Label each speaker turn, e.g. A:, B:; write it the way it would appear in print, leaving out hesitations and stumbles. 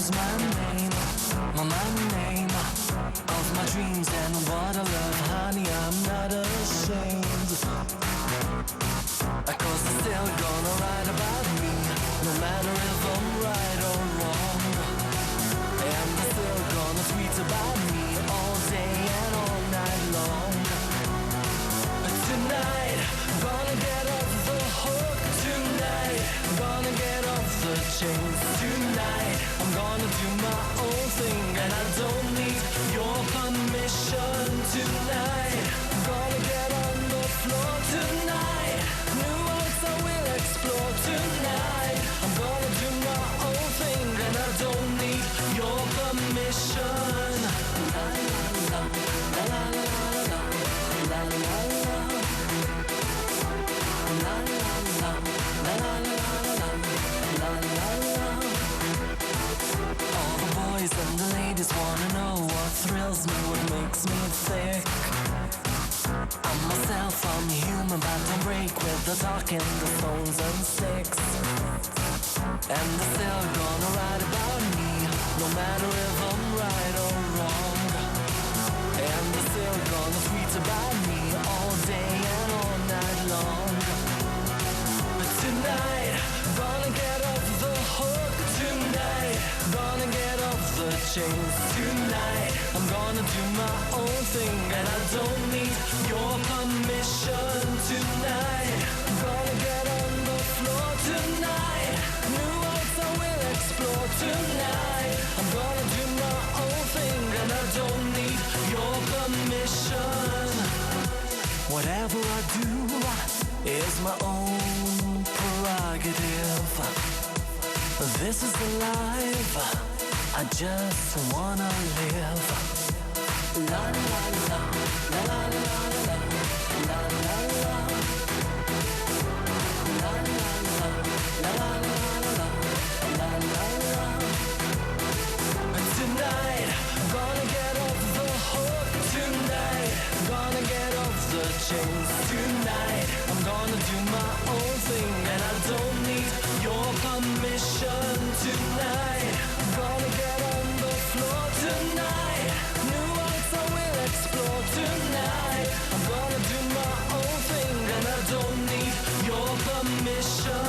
A: knows my name, my name of my dreams and what I love, honey, I'm not ashamed. Cause they're still gonna write about me, no matter if I'm right or wrong. And they're still gonna tweet about me all day and all night long. But tonight, gonna get off the hook tonight, gonna get off the chains tonight. I'm gonna do my own thing and I don't need your permission tonight. I'm gonna get on the floor tonight, new worlds I will explore tonight. I'm gonna do my own thing and I don't need your permission. La la la la la la la la la la. La la la la la la la la la. All the boys and the ladies wanna know what thrills me, what makes me thick. I'm myself, I'm human, but don't break with the talking, the stones and sticks. And they're still gonna write about me, no matter if I'm right or wrong. And they're still gonna tweet about me all day and all night long. But tonight, gonna get off the hook tonight, gonna get off the chains tonight. I'm gonna do my own thing and I don't need your permission tonight. I'm gonna get on the floor tonight, new worlds I will explore tonight. I'm gonna do my own thing and I don't need your permission. Whatever I do is my own prerogative. This is the life I just wanna live. La la la la la la la la la la. La la la la la la la la la. But tonight, gonna get off the hook tonight, gonna get off the chains tonight. I'm gonna do my own thing and I don't need your permission tonight. I'm gonna get on the floor tonight, new worlds I will explore tonight. I'm gonna do my own thing and I don't need your permission.